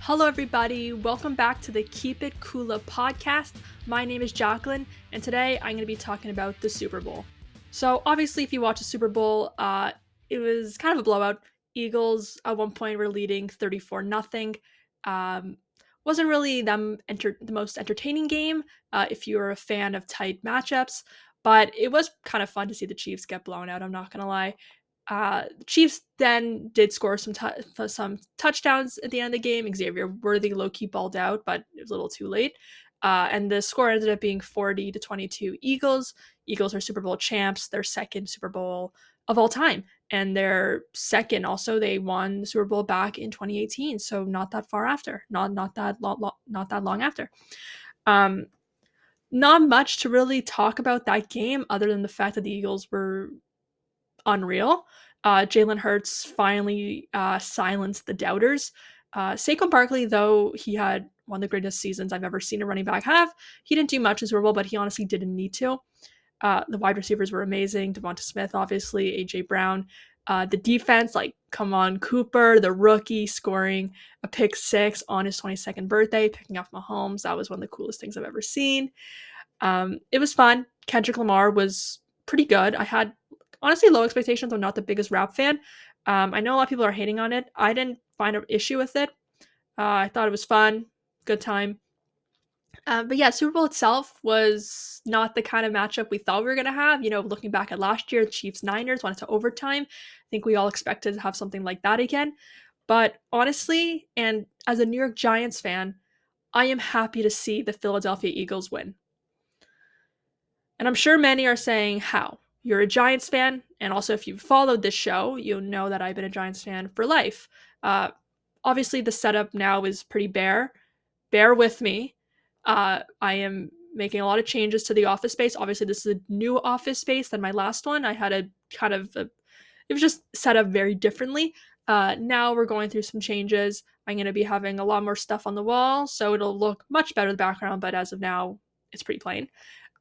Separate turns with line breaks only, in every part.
Hello, everybody. Welcome back to the Keep It Kula podcast. My name is Jacqueline, and today I'm going to be talking about the Super Bowl. So, obviously, if you watch the Super Bowl, it was kind of a blowout. Eagles at one point were leading 34-0. Wasn't really the most entertaining game if you were a fan of tight matchups, but it was kind of fun to see the Chiefs get blown out. I'm not going to lie. The Chiefs then did score some touchdowns at the end of the game. Xavier Worthy low-key balled out, but it was a little too late. And the score ended up being 40-22 Eagles. Eagles are Super Bowl champs, their second Super Bowl of all time. And their second also, they won the Super Bowl back in 2018, so not that far after, not that long after. Not much to really talk about that game other than the fact that the Eagles were unreal. Jalen Hurts finally silenced the doubters. Saquon Barkley, though he had one of the greatest seasons I've ever seen a running back have, he didn't do much in Super Bowl, but he honestly didn't need to. The wide receivers were amazing. Devonta Smith, obviously, A.J. Brown. The defense, like, come on, Cooper, the rookie, scoring a pick six on his 22nd birthday, picking off Mahomes. That was one of the coolest things I've ever seen. It was fun. Kendrick Lamar was pretty good. I had honestly low expectations. I'm not the biggest rap fan. I know a lot of people are hating on it. I didn't find an issue with it. I thought it was fun, good time. But yeah, Super Bowl itself was not the kind of matchup we thought we were going to have. You know, looking back at last year, Chiefs Niners went to overtime. I think we all expected to have something like that again. But honestly, and as a New York Giants fan, I am happy to see the Philadelphia Eagles win. And I'm sure many are saying, how? You're a Giants fan, and also if you've followed this show, you know that I've been a Giants fan for life. Obviously, the setup now is pretty bare. Bear with me. I am making a lot of changes to the office space. Obviously, this is a new office space than my last one. I had it was just set up very differently. Now we're going through some changes. I'm going to be having a lot more stuff on the wall, so it'll look much better in the background, but as of now, it's pretty plain.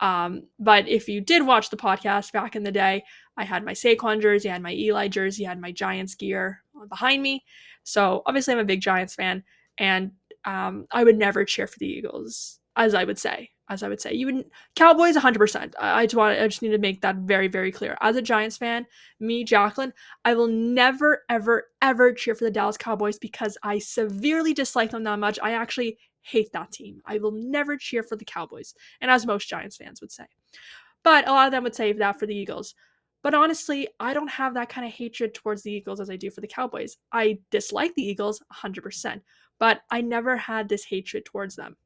But if you did watch the podcast back in the day, I had my Saquon jersey, I had my Eli jersey, I had my Giants gear behind me. So obviously I'm a big Giants fan, and I would never cheer for the Eagles, as I would say. You would Cowboys 100%. I just need to make that very, very clear. As a Giants fan, me, Jacqueline, I will never, ever, ever cheer for the Dallas Cowboys because I severely dislike them that much. I actually hate that team. I will never cheer for the Cowboys, and as most Giants fans would say. But a lot of them would say that for the Eagles. But honestly, I don't have that kind of hatred towards the Eagles as I do for the Cowboys. I dislike the Eagles 100%, but I never had this hatred towards them.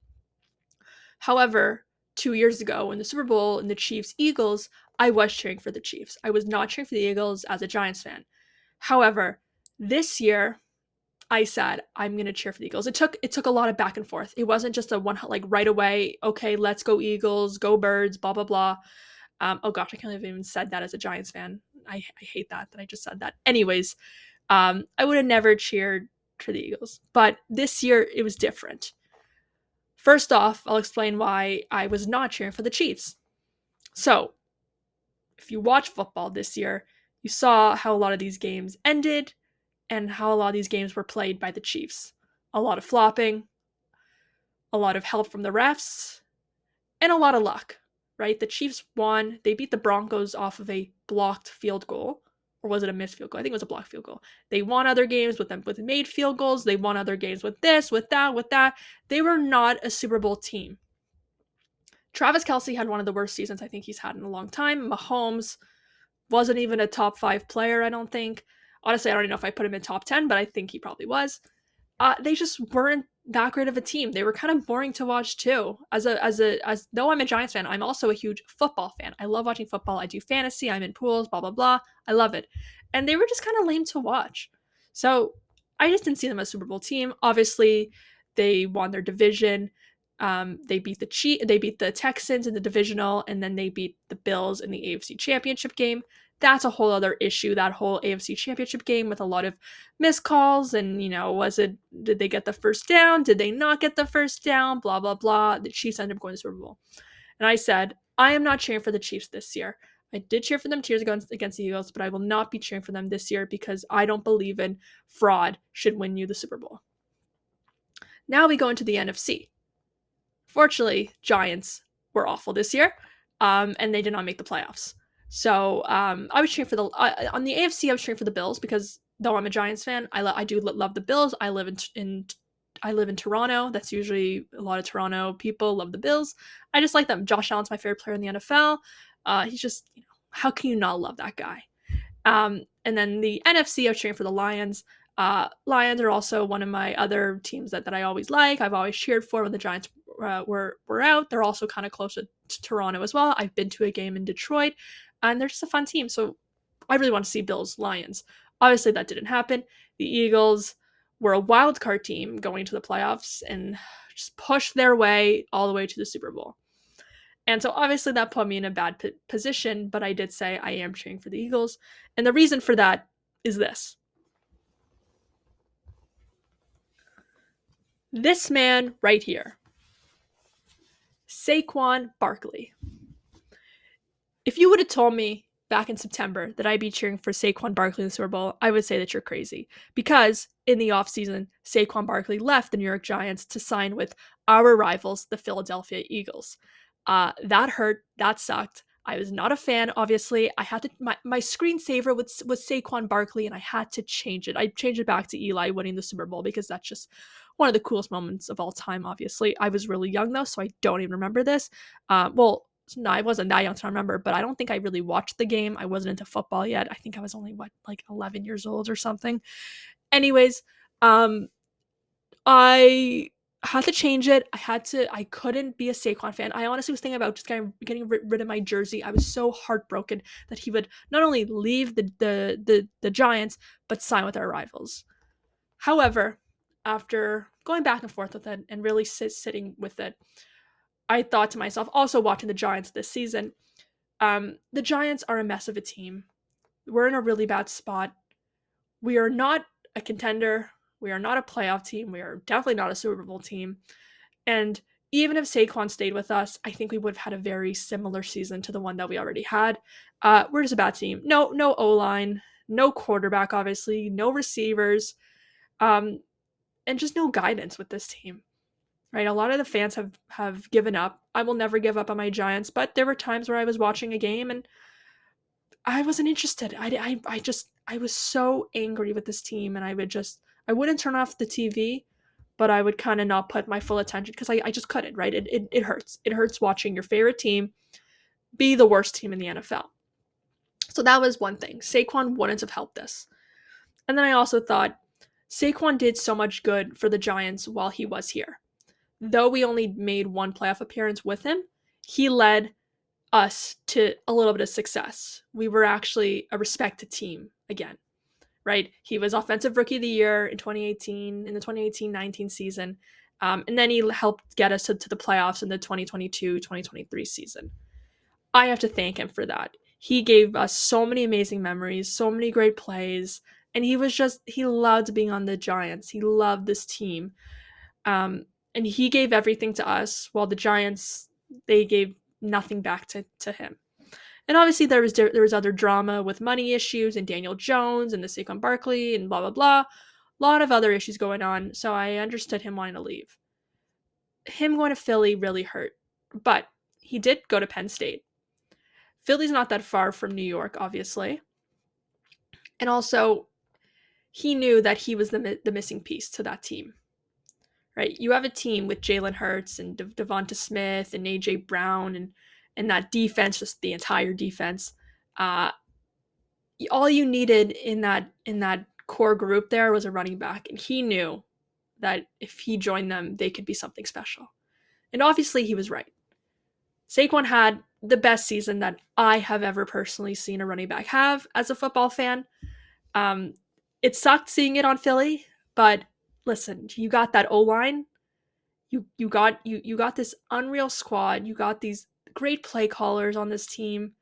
However, 2 years ago in the Super Bowl in the Chiefs-Eagles, I was cheering for the Chiefs. I was not cheering for the Eagles as a Giants fan. However, this year, I said I'm gonna cheer for the Eagles. It took a lot of back and forth. It wasn't just a one like right away. Okay, let's go Eagles, go Birds, blah blah blah. Oh gosh, I can't have even said that as a Giants fan. I hate that I just said that. Anyways, I would have never cheered for the Eagles, but this year it was different. First off, I'll explain why I was not cheering for the Chiefs. So, if you watch football this year, you saw how a lot of these games ended and how a lot of these games were played by the Chiefs. A lot of flopping, a lot of help from the refs, and a lot of luck, right? The Chiefs won. They beat the Broncos off of a blocked field goal. Or was it a missed field goal? I think it was a blocked field goal. They won other games with made field goals. They won other games with this, with that, with that. They were not a Super Bowl team. Travis Kelce had one of the worst seasons I think he's had in a long time. Mahomes wasn't even a top 5 player, I don't think. Honestly, I don't even know if I put him in top 10, but I think he probably was. They just weren't that great of a team. They were kind of boring to watch too. As though I'm a Giants fan, I'm also a huge football fan. I love watching football. I do fantasy. I'm in pools. Blah blah blah. I love it. And they were just kind of lame to watch. So I just didn't see them as a Super Bowl team. Obviously, they won their division. They beat the Texans in the divisional, and then they beat the Bills in the AFC Championship game. That's a whole other issue, that whole AFC Championship game with a lot of missed calls and, did they get the first down? Did they not get the first down? Blah, blah, blah. The Chiefs ended up going to the Super Bowl. And I said, I am not cheering for the Chiefs this year. I did cheer for them 2 years ago against the Eagles, but I will not be cheering for them this year because I don't believe in fraud should win you the Super Bowl. Now we go into the NFC. Fortunately, Giants were awful this year, and they did not make the playoffs. So I was cheering for the on the AFC. I was cheering for the Bills because though I'm a Giants fan, I do love the Bills. I live in Toronto. That's usually a lot of Toronto people love the Bills. I just like them. Josh Allen's my favorite player in the NFL. He's just, how can you not love that guy? And then the NFC, I was cheering for the Lions. Lions are also one of my other teams that I always like. I've always cheered for when the Giants were out. They're also kind of close to Toronto as well. I've been to a game in Detroit, and they're just a fun team. So I really want to see Bills Lions. Obviously, that didn't happen. The Eagles were a wild card team going to the playoffs and just pushed their way all the way to the Super Bowl. And so obviously that put me in a bad position, but I did say I am cheering for the Eagles. And the reason for that is this. This man right here, Saquon Barkley. If you would have told me back in September that I'd be cheering for Saquon Barkley in the Super Bowl, I would say that you're crazy. Because in the offseason, Saquon Barkley left the New York Giants to sign with our rivals, the Philadelphia Eagles. That hurt. That sucked. I was not a fan, obviously. I had to my screensaver was Saquon Barkley, and I had to change it. I changed it back to Eli winning the Super Bowl because that's just one of the coolest moments of all time, obviously. I was really young though, so I don't even remember this. Well, no, I wasn't that young to remember, but I don't think I really watched the game. I wasn't into football yet. I think I was only like 11 years old or something. Anyways, I had to change it. I couldn't be a Saquon fan. I honestly was thinking about just getting rid of my jersey. I was so heartbroken that he would not only leave the Giants, but sign with our rivals. However, after going back and forth with it and really sitting with it, I thought to myself, also watching the Giants this season, the Giants are a mess of a team. We're in a really bad spot. We are not a contender. We are not a playoff team. We are definitely not a Super Bowl team. And even if Saquon stayed with us, I think we would have had a very similar season to the one that we already had. We're just a bad team. No O-line, no quarterback, obviously, no receivers, and just no guidance with this team. Right? A lot of the fans have given up. I will never give up on my Giants, but there were times where I was watching a game and I wasn't interested. I was so angry with this team, and I wouldn't turn off the TV, but I would kind of not put my full attention because I just couldn't, right? It hurts. It hurts watching your favorite team be the worst team in the NFL. So that was one thing. Saquon wouldn't have helped this. And then I also thought Saquon did so much good for the Giants while he was here. Though we only made one playoff appearance with him, he led us to a little bit of success. We were actually a respected team again, right? He was Offensive Rookie of the Year in 2018, in the 2018-19 season. And then he helped get us to the playoffs in the 2022-2023 season. I have to thank him for that. He gave us so many amazing memories, so many great plays, and he loved being on the Giants. He loved this team. And he gave everything to us, while the Giants, they gave nothing back to him. And obviously there was other drama with money issues and Daniel Jones and the Saquon Barkley and blah blah blah. A lot of other issues going on, so I understood him wanting to leave. Him going to Philly really hurt, but he did go to Penn State. Philly's not that far from New York, obviously. And also, he knew that he was the missing piece to that team. Right? You have a team with Jalen Hurts and Devonta Smith and AJ Brown and that defense, just the entire defense. All you needed in that core group there was a running back, and he knew that if he joined them, they could be something special. And obviously, he was right. Saquon had the best season that I have ever personally seen a running back have as a football fan. It sucked seeing it on Philly, but listen, you got that O-line. You got this unreal squad. You got these great play callers on this team.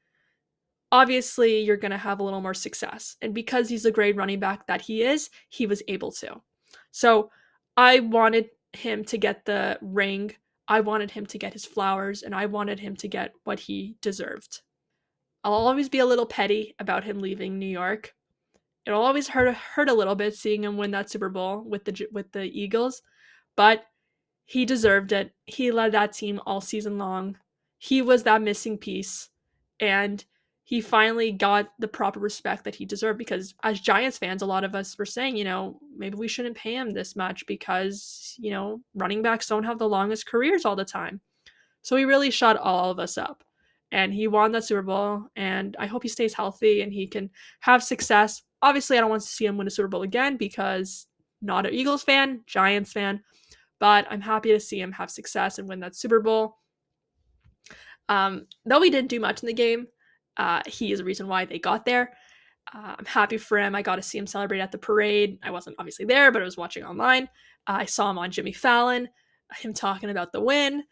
Obviously, you're going to have a little more success. And because he's a great running back that he is, he was able to. So I wanted him to get the ring. I wanted him to get his flowers, and I wanted him to get what he deserved. I'll always be a little petty about him leaving New York. It'll always hurt a little bit seeing him win that Super Bowl with the Eagles, but He deserved it. He led that team all season long. He was that missing piece. And he finally got the proper respect that he deserved, because as Giants fans, a lot of us were saying, maybe we shouldn't pay him this much because, running backs don't have the longest careers all the time. So he really shut all of us up. And he won that Super Bowl, and I hope he stays healthy and he can have success. Obviously, I don't want to see him win a Super Bowl again because not an Eagles fan, Giants fan, but I'm happy to see him have success and win that Super Bowl. Though he didn't do much in the game, he is the reason why they got there. I'm happy for him. I got to see him celebrate at the parade. I wasn't obviously there, but I was watching online. I saw him on Jimmy Fallon, him talking about the win.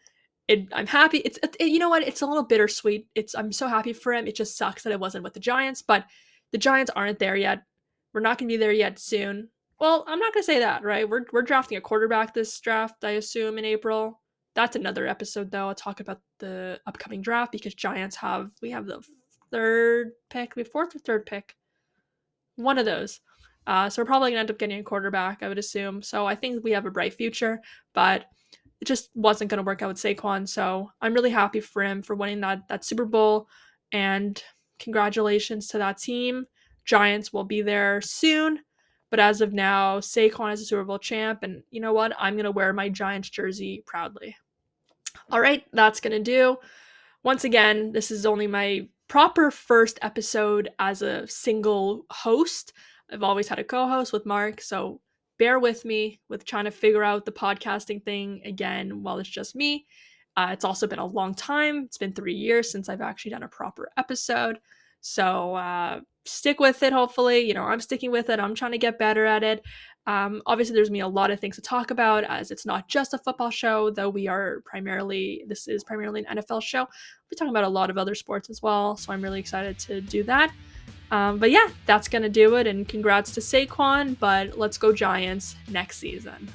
I'm happy. You know what? It's a little bittersweet. I'm so happy for him. It just sucks that it wasn't with the Giants, but the Giants aren't there yet. We're not going to be there yet soon. Well, I'm not going to say that, right? We're drafting a quarterback this draft, I assume, in April. That's another episode, though. I'll talk about the upcoming draft because we have the third pick. We have fourth or third pick. One of those. So we're probably going to end up getting a quarterback, I would assume. So I think we have a bright future, but it just wasn't going to work out with Saquon. So I'm really happy for him for winning that Super Bowl. And congratulations to that team. Giants will be there soon. But as of now, Saquon is a Super Bowl champ. And you know what? I'm going to wear my Giants jersey proudly. All right, that's going to do. Once again, this is only my proper first episode as a single host. I've always had a co-host with Mark, so bear with me with trying to figure out the podcasting thing again while it's just me. It's also been a long time. It's been 3 years since I've actually done a proper episode. So stick with it, hopefully. I'm sticking with it. I'm trying to get better at it. Obviously, there's me a lot of things to talk about, as it's not just a football show, though this is primarily an NFL show. We'll be talking about a lot of other sports as well, so I'm really excited to do that. But yeah, that's going to do it, and congrats to Saquon, but let's go Giants next season.